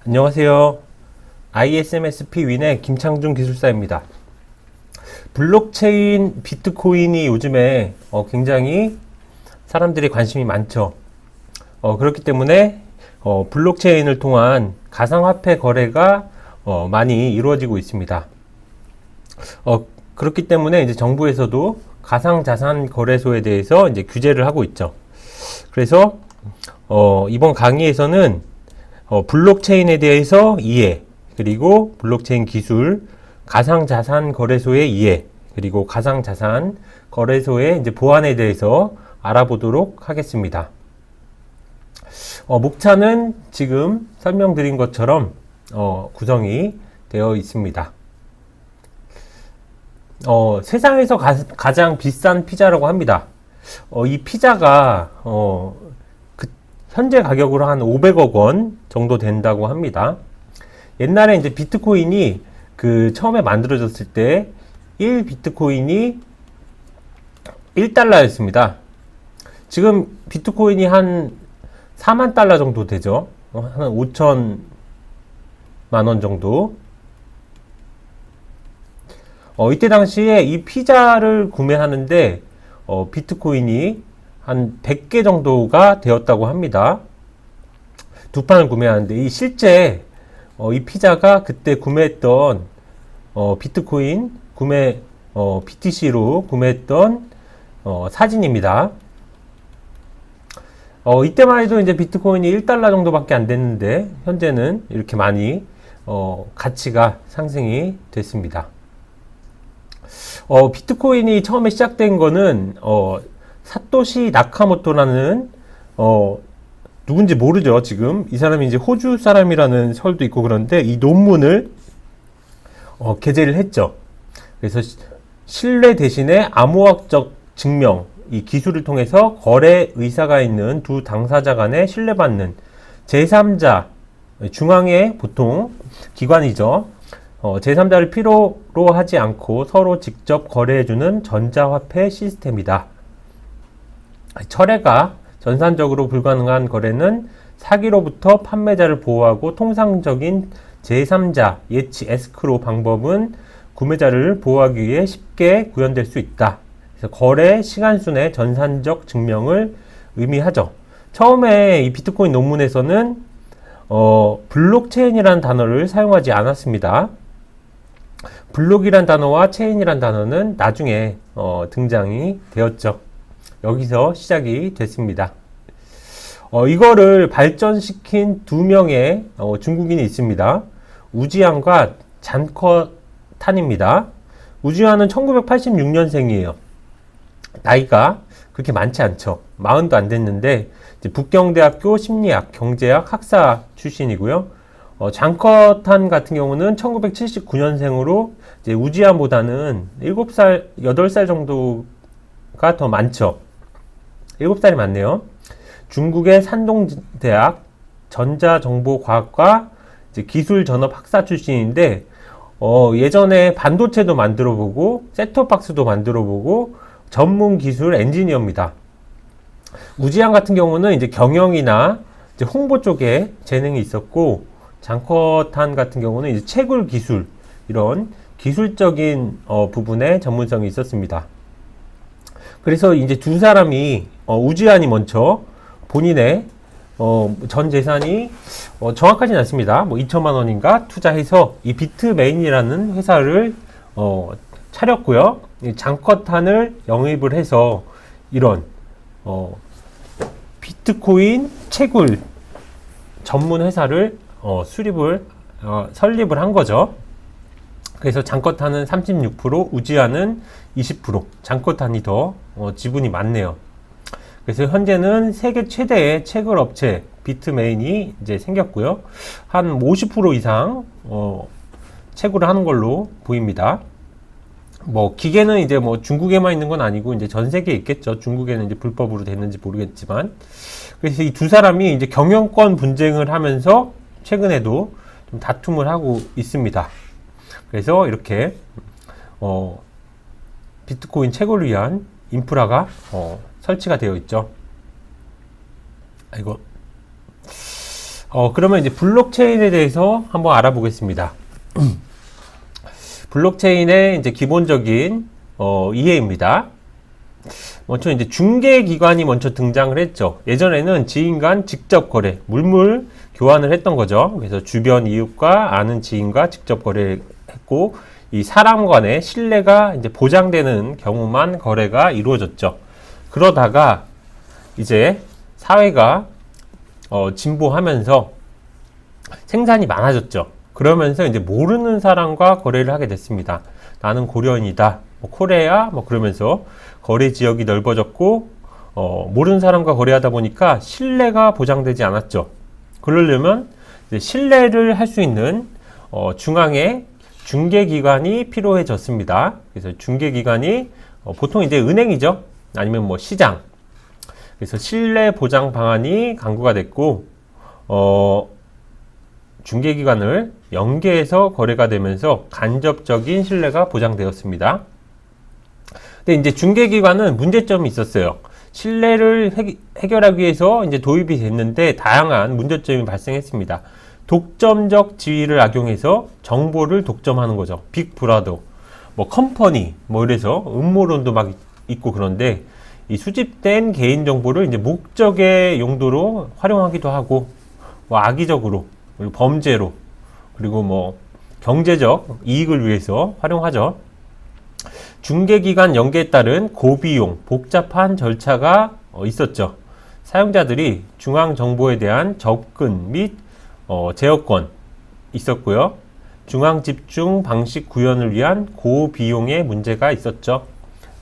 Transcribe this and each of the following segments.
안녕하세요. ISMSP 윈의 김창준 기술사입니다. 블록체인 비트코인이 요즘에 굉장히 사람들이 관심이 많죠. 그렇기 때문에 블록체인을 통한 가상화폐 거래가 많이 이루어지고 있습니다. 그렇기 때문에 이제 정부에서도 가상자산 거래소에 대해서 이제 규제를 하고 있죠. 그래서 이번 강의에서는 블록체인에 대해서 이해, 그리고 블록체인 기술, 가상자산 거래소의 이해, 그리고 가상자산 거래소의 이제 보안에 대해서 알아보도록 하겠습니다. 목차는 지금 설명드린 것처럼 구성이 되어 있습니다. 세상에서 가장 비싼 피자라고 합니다. 이 피자가 현재 가격으로 한 500억 원 정도 된다고 합니다. 옛날에 이제 비트코인이 처음에 만들어졌을 때 1비트코인이 1달러였습니다. 지금 비트코인이 한 4만 달러 정도 되죠. 한 5천만 원 정도. 이때 당시에 이 피자를 구매하는데 비트코인이 한 100개 정도가 되었다고 합니다. 두 판을 구매하는데 실제 이 피자가 그때 구매했던 비트코인 구매 BTC로 구매했던 사진입니다. 이때만 해도 이제 비트코인이 1달러 정도밖에 안 됐는데 현재는 이렇게 많이 가치가 상승이 됐습니다. 비트코인이 처음에 시작된 거는 사토시 나카모토라는 누군지 모르죠. 지금 이 사람이 이제 호주 사람이라는 설도 있고 그런데 이 논문을 게재를 했죠. 그래서 신뢰 대신에 암호학적 증명, 이 기술을 통해서 거래 의사가 있는 두 당사자 간에 신뢰받는 제3자, 중앙의 보통 기관이죠. 제3자를 필요로 하지 않고 서로 직접 거래해주는 전자화폐 시스템이다. 철회가 전산적으로 불가능한 거래는 사기로부터 판매자를 보호하고 통상적인 제3자 예치 에스크로 방법은 구매자를 보호하기 위해 쉽게 구현될 수 있다. 그래서 거래 시간순의 전산적 증명을 의미하죠. 처음에 이 비트코인 논문에서는 블록체인이라는 단어를 사용하지 않았습니다. 블록이란 단어와 체인이란 단어는 나중에 등장이 되었죠. 여기서 시작이 됐습니다. 이거를 발전시킨 두 명의 중국인이 있습니다. 우지안과 잔커탄입니다. 우지안은 1986년생이에요. 나이가 그렇게 많지 않죠. 40도 안 됐는데 북경대학교 심리학, 경제학 학사 출신이고요. 잔커탄 같은 경우는 1979년생으로 이제 우지안보다는 7살, 8살 정도가 더 많죠. 7살이 많네요. 중국의 산동대학 전자정보과학과 기술전업 학사 출신인데 예전에 반도체도 만들어보고 셋톱박스도 만들어보고 전문 기술 엔지니어입니다. 우지안 같은 경우는 이제 경영이나 이제 홍보 쪽에 재능이 있었고 장커탄 같은 경우는 이제 채굴 기술 이런 기술적인 부분에 전문성이 있었습니다. 그래서 이제 두 사람이 우지안이 먼저 본인의 전 재산이 정확하진 않습니다. 뭐 2천만 원인가 투자해서 이 비트메인이라는 회사를 차렸고요. 이 장커탄을 영입을 해서 이런 비트코인 채굴 전문 회사를 설립을 한 거죠. 그래서 장커탄은 36%, 우지안은 20%, 장커탄이 더 지분이 많네요. 그래서 현재는 세계 최대의 채굴 업체 비트메인이 이제 생겼고요. 한 50% 이상 채굴을 하는 걸로 보입니다. 뭐 기계는 이제 뭐 중국에만 있는 건 아니고 이제 전 세계에 있겠죠. 중국에는 이제 불법으로 됐는지 모르겠지만. 그래서 이 두 사람이 이제 경영권 분쟁을 하면서 최근에도 좀 다툼을 하고 있습니다. 그래서 이렇게 비트코인 채굴을 위한 인프라가 설치가 되어 있죠. 이거 그러면 이제 블록체인에 대해서 한번 알아보겠습니다. 블록체인의 이제 기본적인 이해입니다. 먼저 이제 중개기관이 먼저 등장을 했죠. 예전에는 지인 간 직접 거래, 물물 교환을 했던 거죠. 그래서 주변 이웃과 아는 지인과 직접 거래했고, 이 사람 간의 신뢰가 이제 보장되는 경우만 거래가 이루어졌죠. 그러다가 이제 사회가 진보하면서 생산이 많아졌죠. 그러면서 이제 모르는 사람과 거래를 하게 됐습니다. 나는 고려인이다, 뭐 코레아, 뭐 그러면서 거래 지역이 넓어졌고, 모르는 사람과 거래하다 보니까 신뢰가 보장되지 않았죠. 그러려면 이제 신뢰를 할 수 있는 중앙의 중개기관이 필요해졌습니다. 그래서 중개기관이 보통 이제 은행이죠. 아니면 뭐 시장. 그래서 신뢰 보장 방안이 강구가 됐고, 중개기관을 연계해서 거래가 되면서 간접적인 신뢰가 보장되었습니다. 근데 이제 중개기관은 문제점이 있었어요. 신뢰를 해결하기 위해서 이제 도입이 됐는데 다양한 문제점이 발생했습니다. 독점적 지위를 악용해서 정보를 독점하는 거죠. 빅브라더, 뭐 컴퍼니, 뭐 이래서 음모론도 막 있고 그런데 이 수집된 개인 정보를 이제 목적의 용도로 활용하기도 하고, 뭐 악의적으로, 그리고 범죄로, 그리고 뭐 경제적 이익을 위해서 활용하죠. 중개기관 연계에 따른 고비용, 복잡한 절차가 있었죠. 사용자들이 중앙정보에 대한 접근 및 제어권 있었고요. 중앙집중 방식 구현을 위한 고비용의 문제가 있었죠.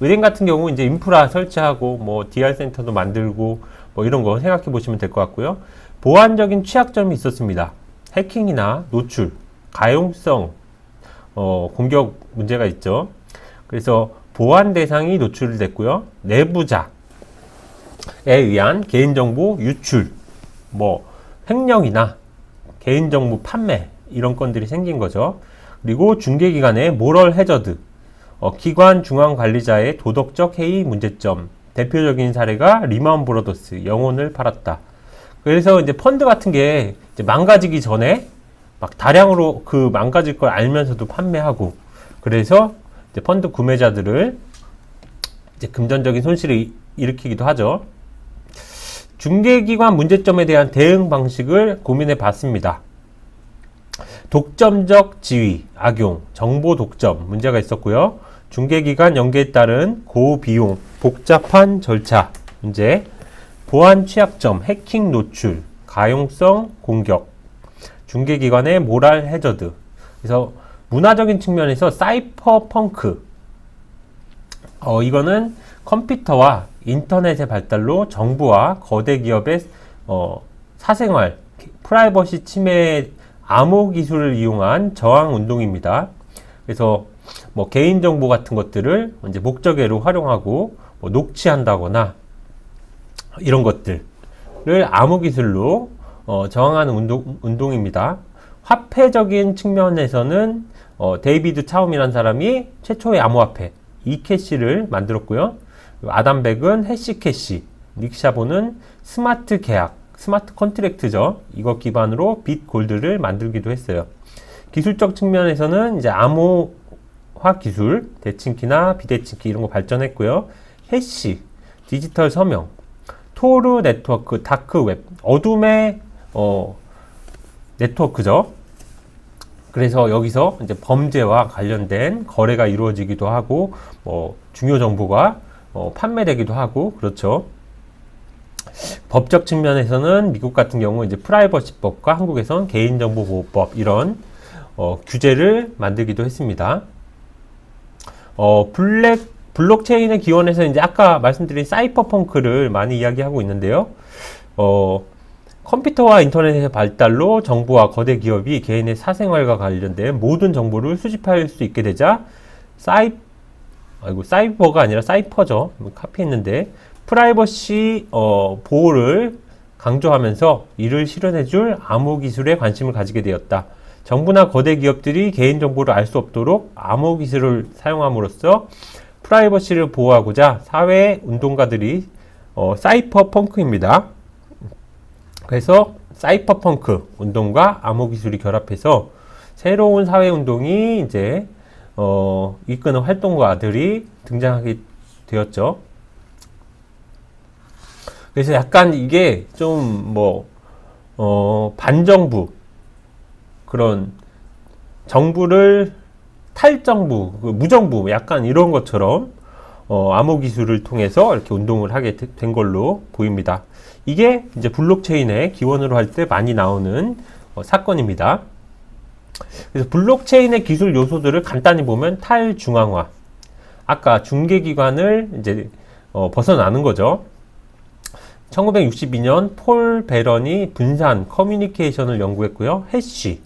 은행 같은 경우 이제 인프라 설치하고 뭐 DR 센터도 만들고 뭐 이런 거 생각해 보시면 될 것 같고요. 보안적인 취약점이 있었습니다. 해킹이나 노출, 가용성 공격 문제가 있죠. 그래서 보안 대상이 노출됐고요. 내부자에 의한 개인정보 유출, 뭐 횡령이나 개인정보 판매 이런 건들이 생긴 거죠. 그리고 중개기관의 모럴 해저드, 기관 중앙 관리자의 도덕적 해이 문제점. 대표적인 사례가 리먼 브러더스, 영혼을 팔았다. 그래서 이제 펀드 같은 게 이제 망가지기 전에 막 다량으로 그 망가질 걸 알면서도 판매하고, 그래서 이제 펀드 구매자들을 이제 금전적인 손실을 일으키기도 하죠. 중개기관 문제점에 대한 대응 방식을 고민해 봤습니다. 독점적 지위, 악용, 정보 독점 문제가 있었고요. 중개기관 연계에 따른 고비용, 복잡한 절차 문제, 보안 취약점, 해킹 노출, 가용성 공격, 중개기관의 모랄 해저드. 그래서 문화적인 측면에서 사이퍼펑크, 이거는 컴퓨터와 인터넷의 발달로 정부와 거대 기업의 사생활, 프라이버시 침해 암호 기술을 이용한 저항 운동입니다. 그래서 뭐 개인정보 같은 것들을 이제 목적외로 활용하고 뭐 녹취한다거나 이런 것들을 암호 기술로 저항하는 운동입니다. 화폐적인 측면에서는 데이비드 차움이라는 사람이 최초의 암호화폐 이캐시를 만들었고요. 아담백은 해시캐시, 닉 샤보는 스마트 계약, 스마트 컨트랙트죠. 이거 기반으로 빗골드를 만들기도 했어요. 기술적 측면에서는 이제 암호화 기술, 대칭키나 비대칭키 이런 거 발전했고요. 해시, 디지털 서명, 토르 네트워크, 다크웹, 어둠의 네트워크죠. 그래서 여기서 이제 범죄와 관련된 거래가 이루어지기도 하고, 뭐 중요 정보가 판매되기도 하고 그렇죠. 법적 측면에서는 미국 같은 경우 이제 프라이버시법과 한국에선 개인정보보호법 이런 규제를 만들기도 했습니다. 블록체인의 기원에서 이제 아까 말씀드린 사이퍼펑크를 많이 이야기하고 있는데요. 컴퓨터와 인터넷의 발달로 정부와 거대 기업이 개인의 사생활과 관련된 모든 정보를 수집할 수 있게 되자 사이버가 아니라 사이퍼죠. 카피했는데 프라이버시 보호를 강조하면서 이를 실현해줄 암호 기술에 관심을 가지게 되었다. 정부나 거대 기업들이 개인정보를 알 수 없도록 암호 기술을 사용함으로써 프라이버시를 보호하고자 사회 운동가들이 사이퍼펑크입니다. 그래서 사이퍼펑크 운동과 암호 기술이 결합해서 새로운 사회 운동이 이제 이끄는 활동가들이 등장하게 되었죠. 그래서 약간 이게 좀 반정부, 그런 정부를 탈정부, 무정부, 약간 이런 것처럼 암호 기술을 통해서 이렇게 운동을 하게 된 걸로 보입니다. 이게 이제 블록체인의 기원으로 할 때 많이 나오는 사건입니다. 그래서 블록체인의 기술 요소들을 간단히 보면 탈중앙화, 아까 중개기관을 이제 벗어나는 거죠. 1962년 폴 베런이 분산 커뮤니케이션을 연구했고요. 해시,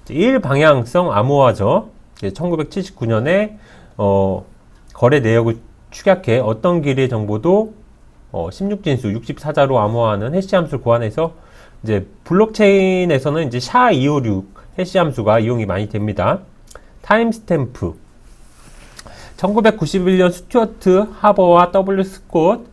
일방향성 암호화죠. 1979년에 거래 내역을 축약해 어떤 길이의 정보도 16진수 64자로 암호화하는 해시 함수를 고안해서 이제 블록체인에서는 이제 SHA-256 해시 함수가 이용이 많이 됩니다. 타임스탬프, 1991년 스튜어트 하버와 W 스콧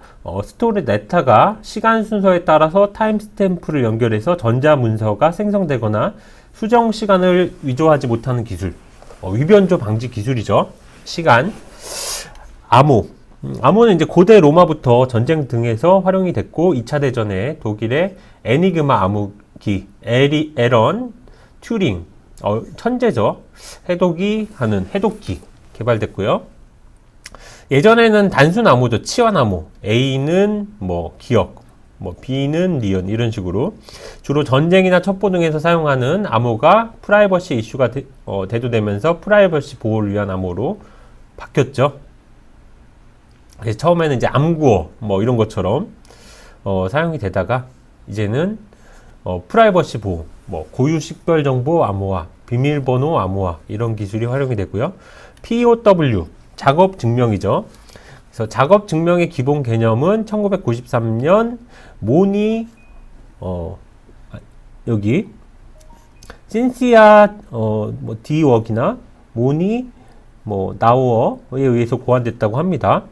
스토리 네타가 시간 순서에 따라서 타임스탬프를 연결해서 전자문서가 생성되거나 수정 시간을 위조하지 못하는 기술, 위변조 방지 기술이죠. 시간. 암호는 이제 고대 로마부터 전쟁 등에서 활용이 됐고 2차 대전에 독일의 에니그마 암호기, 앨런 튜링, 천재죠. 해독이 하는 해독기 개발됐고요. 예전에는 단순 암호죠. 치환 암호. A는 기억, B는 니은, 이런 식으로 주로 전쟁이나 첩보 등에서 사용하는 암호가 프라이버시 이슈가 대두되면서 프라이버시 보호를 위한 암호로 바뀌었죠. 그래서 처음에는 이제 암구어 이런 것처럼 사용이 되다가 이제는 프라이버시 보호, 고유 식별 정보 암호화, 비밀번호 암호화, 이런 기술이 활용이 되고요. POW, 작업 증명이죠. 그래서 작업 증명의 기본 개념은 1993년 모니 여기 신시아 디웍이나 모니 나우어에 의해서 고안됐다고 합니다.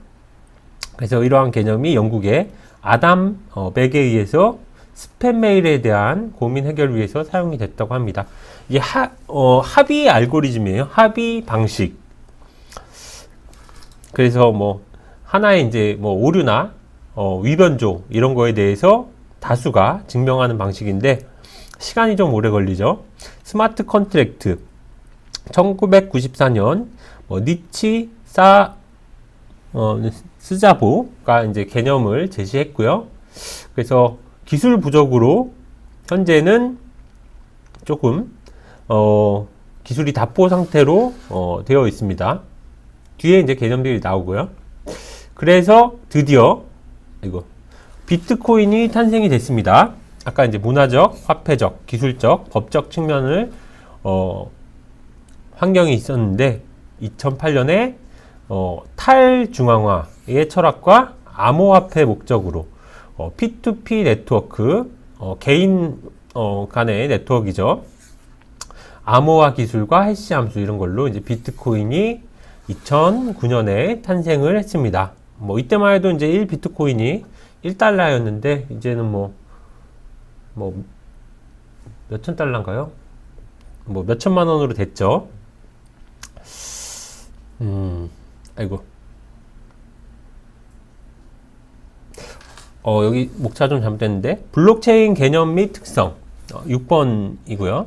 그래서 이러한 개념이 영국의 아담 백에 의해서 스팸 메일에 대한 고민 해결을 위해서 사용이 됐다고 합니다. 이게 합의 알고리즘이에요. 합의 방식. 그래서 하나의 이제 오류나 위변조 이런 거에 대해서 다수가 증명하는 방식인데 시간이 좀 오래 걸리죠. 스마트 컨트랙트, 1994년 니치 스자보가 이제 개념을 제시했고요. 그래서 기술 부족으로 현재는 조금 기술이 답보 상태로 되어 있습니다. 뒤에 이제 개념들이 나오고요. 그래서 드디어 비트코인이 탄생이 됐습니다. 아까 이제 문화적, 화폐적, 기술적, 법적 측면을 환경이 있었는데 2008년에 탈중앙화의 철학과 암호화폐 목적으로 P2P 네트워크, 개인 간의 네트워크이죠. 암호화 기술과 해시 함수 이런 걸로 이제 비트코인이 2009년에 탄생을 했습니다. 이때만 해도 이제 1비트코인이 1달러였는데 이제는 몇천 달러인가요? 몇천만 원으로 됐죠. 아이고. 여기 목차 좀 잘못됐는데, 블록체인 개념 및 특성 6번이고요.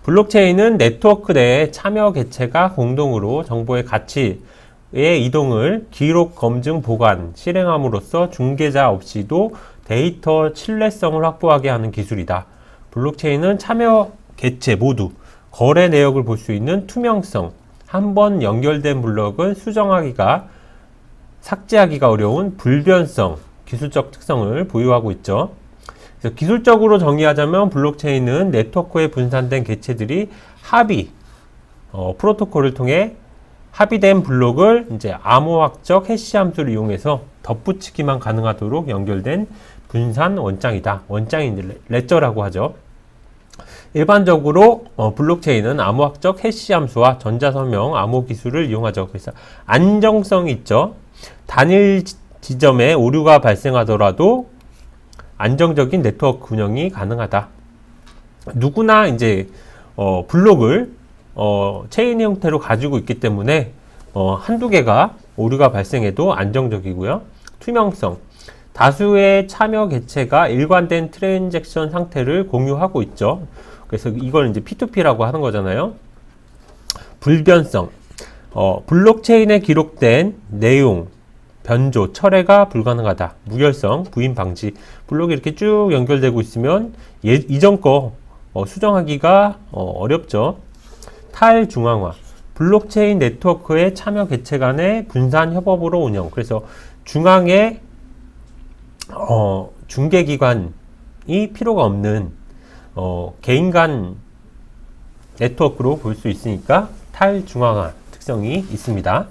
블록체인은 네트워크 내에 참여 개체가 공동으로 정보의 가치의 이동을 기록, 검증, 보관, 실행함으로써 중개자 없이도 데이터 신뢰성을 확보하게 하는 기술이다. 블록체인은 참여 개체 모두 거래 내역을 볼 수 있는 투명성, 한 번 연결된 블록은 수정하기가, 삭제하기가 어려운 불변성, 기술적 특성을 보유하고 있죠. 그래서 기술적으로 정의하자면 블록체인은 네트워크에 분산된 개체들이 합의, 프로토콜을 통해 합의된 블록을 이제 암호학적 해시 함수를 이용해서 덧붙이기만 가능하도록 연결된 분산 원장이다. 원장이 이제 레저라고 하죠. 일반적으로 블록체인은 암호학적 해시 함수와 전자서명 암호 기술을 이용하죠. 그래서 안정성이 있죠. 단일 지점에 오류가 발생하더라도 안정적인 네트워크 운영이 가능하다. 누구나 이제 블록을 체인 형태로 가지고 있기 때문에 한두 개가 오류가 발생해도 안정적이고요. 투명성. 다수의 참여 개체가 일관된 트랜잭션 상태를 공유하고 있죠. 그래서 이걸 이제 P2P라고 하는 거잖아요. 불변성. 블록체인에 기록된 내용, 변조, 철회가 불가능하다. 무결성, 부인 방지. 블록이 이렇게 쭉 연결되고 있으면 이전 거 수정하기가 어렵죠. 탈중앙화. 블록체인 네트워크의 참여 개체 간의 분산 협업으로 운영. 그래서 중앙에 중개기관이 필요가 없는 개인 간 네트워크로 볼 수 있으니까 탈중앙화 특성이 있습니다.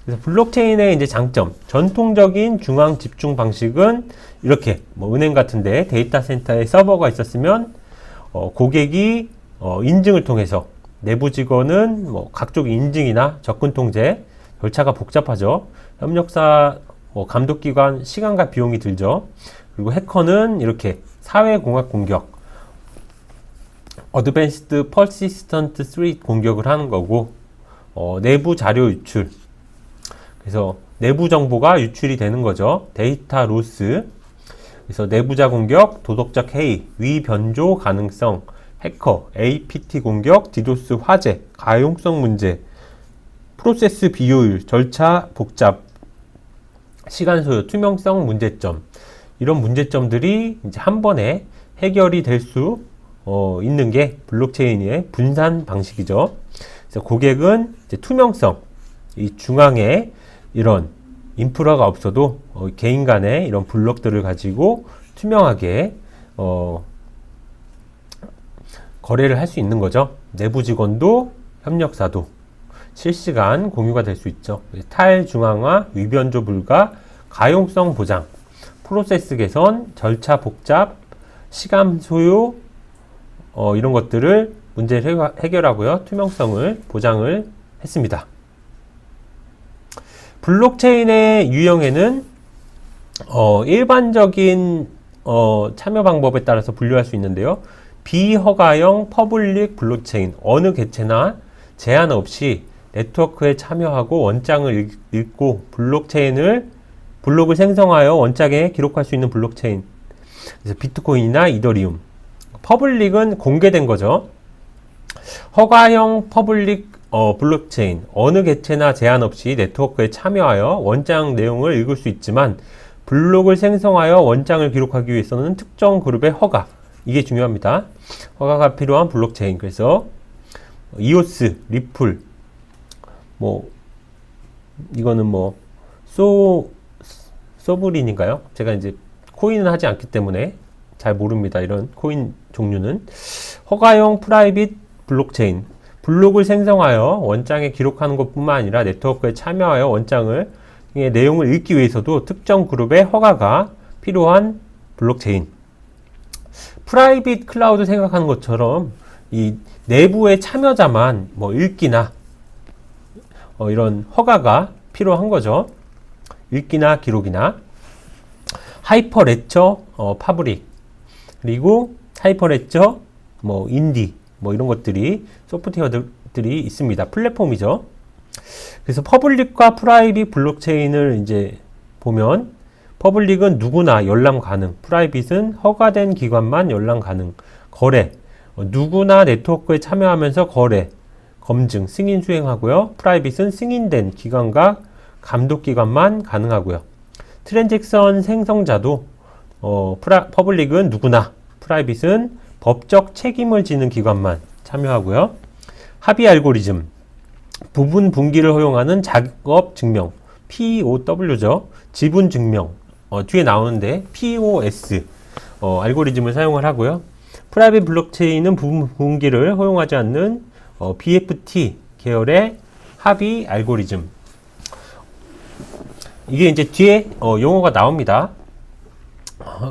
그래서 블록체인의 이제 장점, 전통적인 중앙 집중 방식은 이렇게 은행 같은데 데이터 센터에 서버가 있었으면 고객이 인증을 통해서, 내부 직원은 각종 인증이나 접근 통제 절차가 복잡하죠. 협력사 감독기관 시간과 비용이 들죠. 그리고 해커는 이렇게 사회공학 공격, 어드밴스드 퍼시스턴트 스레이트 공격을 하는 거고, 내부 자료 유출, 그래서 내부 정보가 유출이 되는 거죠. 데이터 로스. 그래서 내부자 공격, 도덕적 해이, 위변조 가능성, 해커, APT 공격, 디도스 화재, 가용성 문제, 프로세스 비효율, 절차 복잡, 시간 소요, 투명성 문제점. 이런 문제점들이 이제 한 번에 해결이 될 수 있는 게 블록체인의 분산 방식이죠. 그래서 고객은 이제 투명성, 이 중앙에 이런 인프라가 없어도 개인 간의 이런 블록들을 가지고 투명하게 거래를 할 수 있는 거죠. 내부 직원도 협력사도 실시간 공유가 될 수 있죠. 탈중앙화, 위변조 불가, 가용성 보장, 프로세스 개선, 절차 복잡, 시간 소요, 이런 것들을 문제를 해결하고요. 투명성을 보장을 했습니다. 블록체인의 유형에는 일반적인 참여 방법에 따라서 분류할 수 있는데요. 비허가형 퍼블릭 블록체인, 어느 개체나 제한 없이 네트워크에 참여하고 원장을 읽고 블록을 생성하여 원장에 기록할 수 있는 블록체인. 그래서 비트코인이나 이더리움. 퍼블릭은 공개된 거죠. 허가형 퍼블릭 블록체인, 어느 개체나 제한 없이 네트워크에 참여하여 원장 내용을 읽을 수 있지만 블록을 생성하여 원장을 기록하기 위해서는 특정 그룹의 허가, 이게 중요합니다. 허가가 필요한 블록체인. 그래서 이오스, 리플, 이거는 소브린인가요? 제가 이제 코인은 하지 않기 때문에 잘 모릅니다. 이런 코인 종류는. 허가형 프라이빗 블록체인, 블록을 생성하여 원장에 기록하는 것뿐만 아니라 네트워크에 참여하여 원장의 내용을 읽기 위해서도 특정 그룹의 허가가 필요한 블록체인. 프라이빗 클라우드 생각하는 것처럼 이 내부의 참여자만 읽기나 이런 허가가 필요한 거죠. 읽기나 기록이나. 하이퍼레처 파브릭, 그리고 하이퍼레처 인디 이런 것들이 소프트웨어들이 있습니다. 플랫폼이죠. 그래서 퍼블릭과 프라이빗 블록체인을 이제 보면, 퍼블릭은 누구나 열람 가능, 프라이빗은 허가된 기관만 열람 가능, 거래, 누구나 네트워크에 참여하면서 거래, 검증, 승인 수행하고요. 프라이빗은 승인된 기관과 감독기관만 가능하고요. 트랜잭션 생성자도 퍼블릭은 누구나, 프라이빗은 법적 책임을 지는 기관만 참여하고요. 합의 알고리즘, 부분 분기를 허용하는 작업 증명, POW죠. 지분 증명, 뒤에 나오는데 POS 알고리즘을 사용을 하고요. 프라이빗 블록체인은 부분 분기를 허용하지 않는 BFT 계열의 합의 알고리즘. 이게 이제 뒤에 용어가 나옵니다.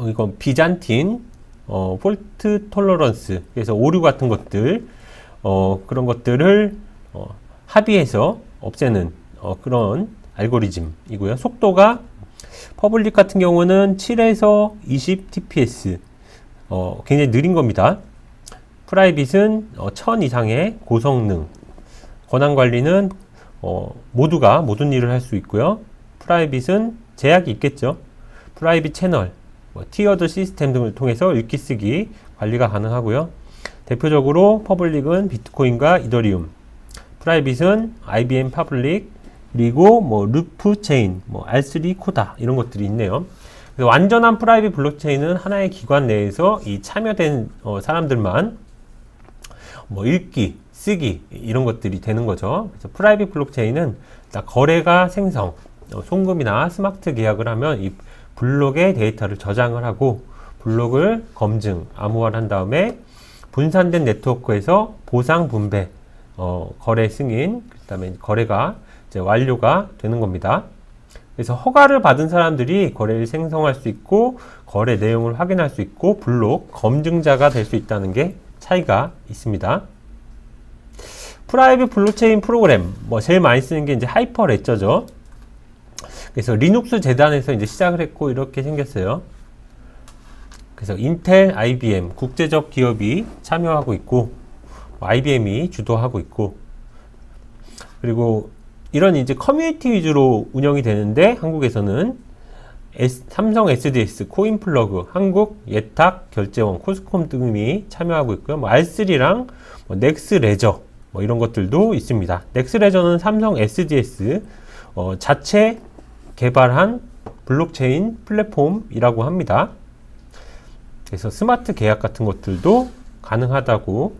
이건 비잔틴, 폴트 톨러런스, 그래서 오류 같은 것들, 그런 것들을 합의해서 없애는 그런 알고리즘이고요. 속도가 퍼블릭 같은 경우는 7에서 20 TPS, 굉장히 느린 겁니다. 프라이빗은 1000 이상의 고성능, 권한 관리는 모두가 모든 일을 할 수 있고요. 프라이빗은 제약이 있겠죠. 프라이빗 채널, 티어드 시스템 등을 통해서 읽기 쓰기 관리가 가능하고요. 대표적으로 퍼블릭은 비트코인과 이더리움, 프라이빗은 IBM 퍼블릭, 그리고 루프 체인, R3 코다 이런 것들이 있네요. 그래서 완전한 프라이빗 블록체인은 하나의 기관 내에서 이 참여된 사람들만 읽기, 쓰기 이런 것들이 되는 거죠. 그래서 프라이빗 블록체인은 거래가 생성, 송금이나 스마트 계약을 하면 이 블록의 데이터를 저장을 하고 블록을 검증, 암호화를 한 다음에 분산된 네트워크에서 보상 분배, 거래 승인, 그 다음에 거래가 이제 완료가 되는 겁니다. 그래서 허가를 받은 사람들이 거래를 생성할 수 있고 거래 내용을 확인할 수 있고 블록 검증자가 될 수 있다는 게 차이가 있습니다. 프라이빗 블록체인 프로그램 제일 많이 쓰는 게 이제 하이퍼 레저죠. 그래서 리눅스 재단에서 이제 시작을 했고 이렇게 생겼어요. 그래서 인텔, IBM 국제적 기업이 참여하고 있고 IBM이 주도하고 있고 그리고 이런 이제 커뮤니티 위주로 운영이 되는데 한국에서는 삼성 SDS, 코인플러그, 한국 예탁, 결제원, 코스콤 등이 참여하고 있고요. R3랑 넥스레저 이런 것들도 있습니다. 넥스레저는 삼성 SDS 자체 개발한 블록체인 플랫폼이라고 합니다. 그래서 스마트 계약 같은 것들도 가능하다고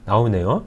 나오네요.